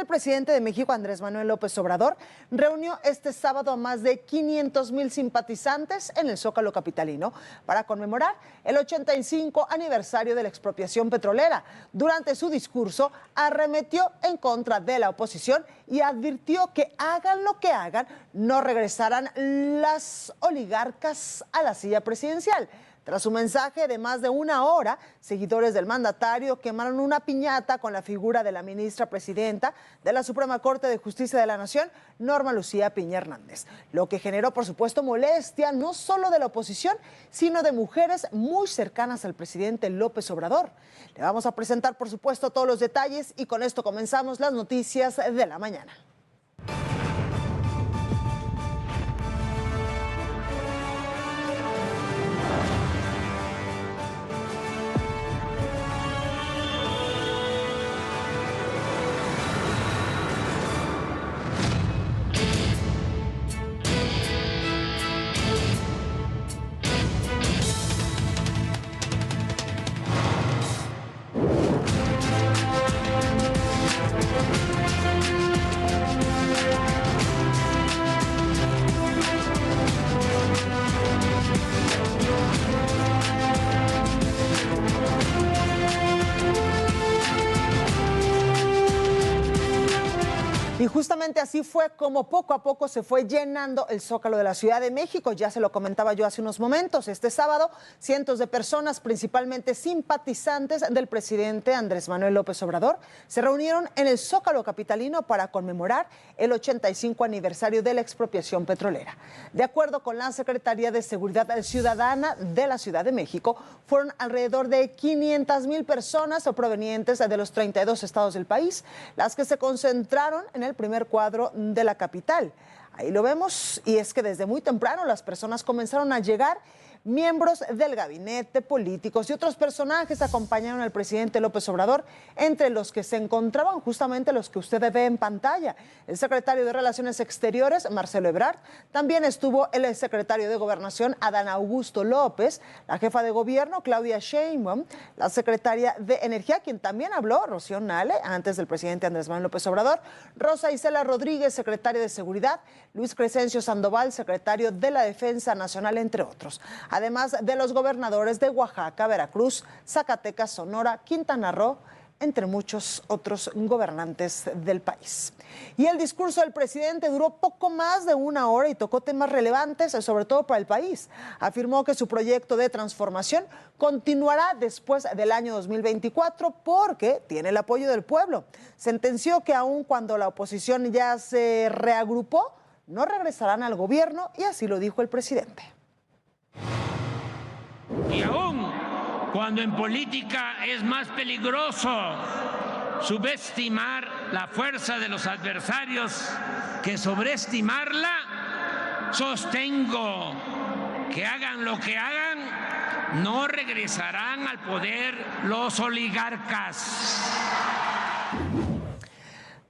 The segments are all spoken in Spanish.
el presidente de México, Andrés Manuel López Obrador, reunió este sábado a más de 500,000 simpatizantes en el Zócalo capitalino para conmemorar el 85 aniversario de la expropiación petrolera. Durante su discurso, arremetió en contra de la oposición y advirtió que hagan lo que hagan, no regresarán las oligarcas a la silla presidencial. Tras su mensaje de más de una hora, seguidores del mandatario quemaron una piñata con la figura de la ministra presidenta de la Suprema Corte de Justicia de la Nación, Norma Lucía Piña Hernández, lo que generó, por supuesto, molestia no solo de la oposición, sino de mujeres muy cercanas al presidente López Obrador. Le vamos a presentar, por supuesto, todos los detalles y con esto comenzamos las noticias de la mañana. Y justamente así fue como poco a poco se fue llenando el Zócalo de la Ciudad de México. Ya se lo comentaba yo hace unos momentos. Este sábado, cientos de personas, principalmente simpatizantes del presidente Andrés Manuel López Obrador, se reunieron en el Zócalo capitalino para conmemorar el 85 aniversario de la expropiación petrolera. De acuerdo con la Secretaría de Seguridad Ciudadana de la Ciudad de México, fueron alrededor de 500,000 personas provenientes de los 32 estados del país, las que se concentraron en el primer cuadro de la capital. Ahí lo vemos, y es que desde muy temprano las personas comenzaron a llegar. Miembros del gabinete, políticos y otros personajes acompañaron al presidente López Obrador, entre los que se encontraban justamente los que usted ve en pantalla. El secretario de Relaciones Exteriores, Marcelo Ebrard, también estuvo el secretario de Gobernación, Adán Augusto López, la jefa de gobierno, Claudia Sheinbaum, la secretaria de Energía, quien también habló, Rocío Nale, antes del presidente Andrés Manuel López Obrador, Rosa Isela Rodríguez, secretaria de Seguridad, Luis Crescencio Sandoval, secretario de la Defensa Nacional, entre otros. Además de los gobernadores de Oaxaca, Veracruz, Zacatecas, Sonora, Quintana Roo, entre muchos otros gobernantes del país. Y el discurso del presidente duró poco más de una hora y tocó temas relevantes, sobre todo para el país. Afirmó que su proyecto de transformación continuará después del año 2024 porque tiene el apoyo del pueblo. Sentenció que aun cuando la oposición ya se reagrupó, no regresarán al gobierno, y así lo dijo el presidente. Y aún cuando en política es más peligroso subestimar la fuerza de los adversarios que sobreestimarla, sostengo que hagan lo que hagan, no regresarán al poder los oligarcas.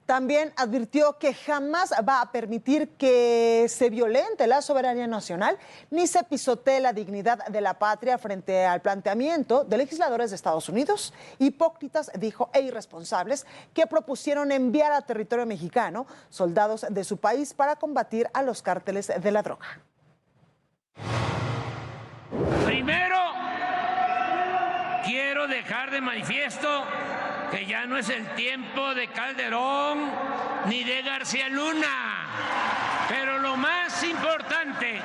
También advirtió que jamás va a permitir que se violente la soberanía nacional ni se pisotee la dignidad de la patria frente al planteamiento de legisladores de Estados Unidos, hipócritas, dijo, e irresponsables, que propusieron enviar a territorio mexicano soldados de su país para combatir a los cárteles de la droga. Primero, quiero dejar de manifiesto que ya no es el tiempo de Calderón ni de García Luna. Pero lo más importante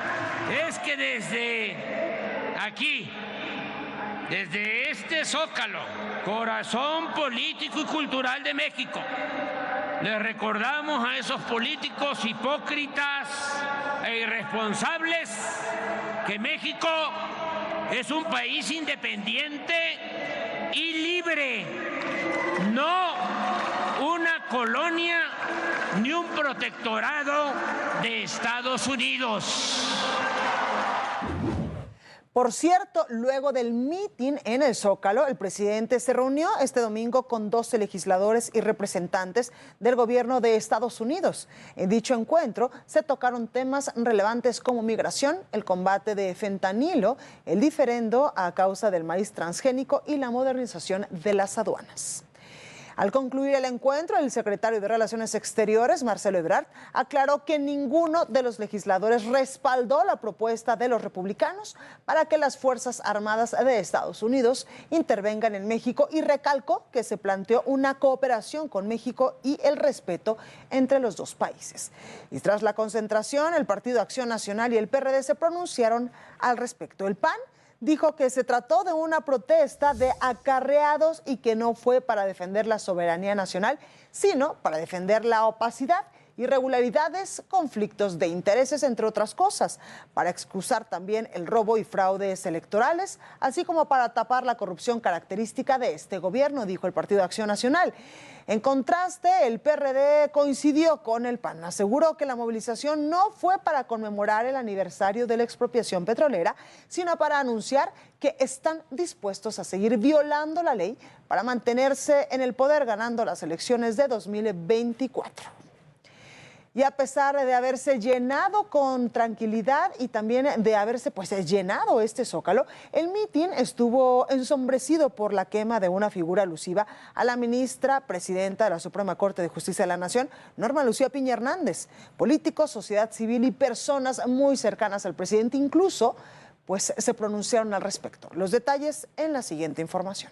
es que desde aquí, desde este Zócalo, corazón político y cultural de México, le recordamos a esos políticos hipócritas e irresponsables que México es un país independiente y libre, no una colonia ni un protectorado de Estados Unidos. Por cierto, luego del mitin en el Zócalo, el presidente se reunió este domingo con 12 legisladores y representantes del gobierno de Estados Unidos. En dicho encuentro se tocaron temas relevantes como migración, el combate de fentanilo, el diferendo a causa del maíz transgénico y la modernización de las aduanas. Al concluir el encuentro, el secretario de Relaciones Exteriores, Marcelo Ebrard, aclaró que ninguno de los legisladores respaldó la propuesta de los republicanos para que las Fuerzas Armadas de Estados Unidos intervengan en México y recalcó que se planteó una cooperación con México y el respeto entre los dos países. Y tras la concentración, el Partido Acción Nacional y el PRD se pronunciaron al respecto. El PAN dijo que se trató de una protesta de acarreados y que no fue para defender la soberanía nacional, sino para defender la opacidad, irregularidades, conflictos de intereses, entre otras cosas, para excusar también el robo y fraudes electorales, así como para tapar la corrupción característica de este gobierno, dijo el Partido Acción Nacional. En contraste, el PRD coincidió con el PAN. Aseguró que la movilización no fue para conmemorar el aniversario de la expropiación petrolera, sino para anunciar que están dispuestos a seguir violando la ley para mantenerse en el poder ganando las elecciones de 2024. Y a pesar de haberse llenado con tranquilidad y también de haberse llenado este Zócalo, el mitin estuvo ensombrecido por la quema de una figura alusiva a la ministra presidenta de la Suprema Corte de Justicia de la Nación, Norma Lucía Piña Hernández. Políticos, sociedad civil y personas muy cercanas al presidente incluso se pronunciaron al respecto. Los detalles en la siguiente información.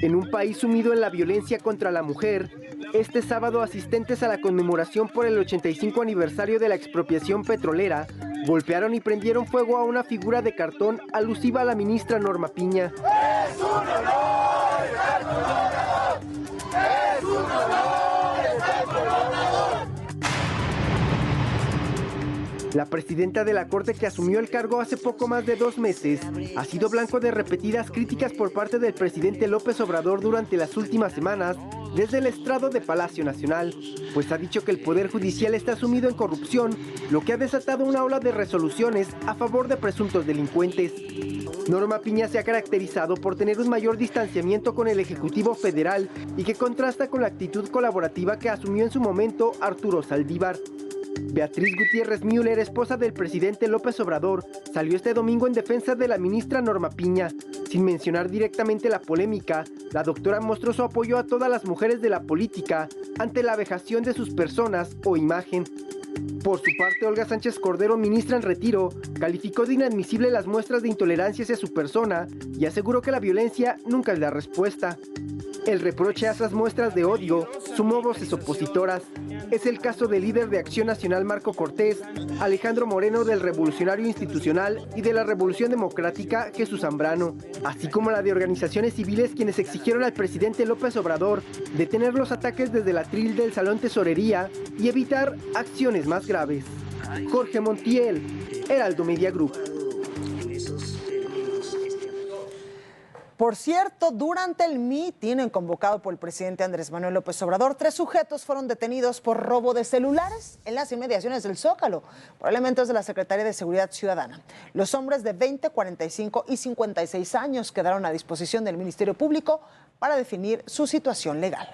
En un país sumido en la violencia contra la mujer, este sábado asistentes a la conmemoración por el 85 aniversario de la expropiación petrolera golpearon y prendieron fuego a una figura de cartón alusiva a la ministra Norma Piña. ¡Es un honor estar coronado! ¡Es un honor estar coronado! La presidenta de la Corte, que asumió el cargo hace poco más de 2 meses, ha sido blanco de repetidas críticas por parte del presidente López Obrador durante las últimas semanas desde el estrado de Palacio Nacional, pues ha dicho que el Poder Judicial está sumido en corrupción, lo que ha desatado una ola de resoluciones a favor de presuntos delincuentes. Norma Piña se ha caracterizado por tener un mayor distanciamiento con el Ejecutivo Federal y que contrasta con la actitud colaborativa que asumió en su momento Arturo Saldívar. Beatriz Gutiérrez Müller, esposa del presidente López Obrador, salió este domingo en defensa de la ministra Norma Piña. Sin mencionar directamente la polémica, la doctora mostró su apoyo a todas las mujeres de la política ante la vejación de sus personas o imagen. Por su parte, Olga Sánchez Cordero, ministra en retiro, calificó de inadmisible las muestras de intolerancia hacia su persona y aseguró que la violencia nunca es la respuesta. El reproche a esas muestras de odio sumó voces opositoras. Es el caso del líder de Acción Nacional Marco Cortés, Alejandro Moreno del Revolucionario Institucional y de la Revolución Democrática Jesús Zambrano, así como la de organizaciones civiles quienes exigieron al presidente López Obrador detener los ataques desde el atril del Salón Tesorería y evitar acciones más graves. Jorge Montiel, Heraldo Media Group. Por cierto, durante el mitin convocado por el presidente Andrés Manuel López Obrador, 3 sujetos fueron detenidos por robo de celulares en las inmediaciones del Zócalo por elementos de la Secretaría de Seguridad Ciudadana. Los hombres de 20, 45 y 56 años quedaron a disposición del Ministerio Público para definir su situación legal.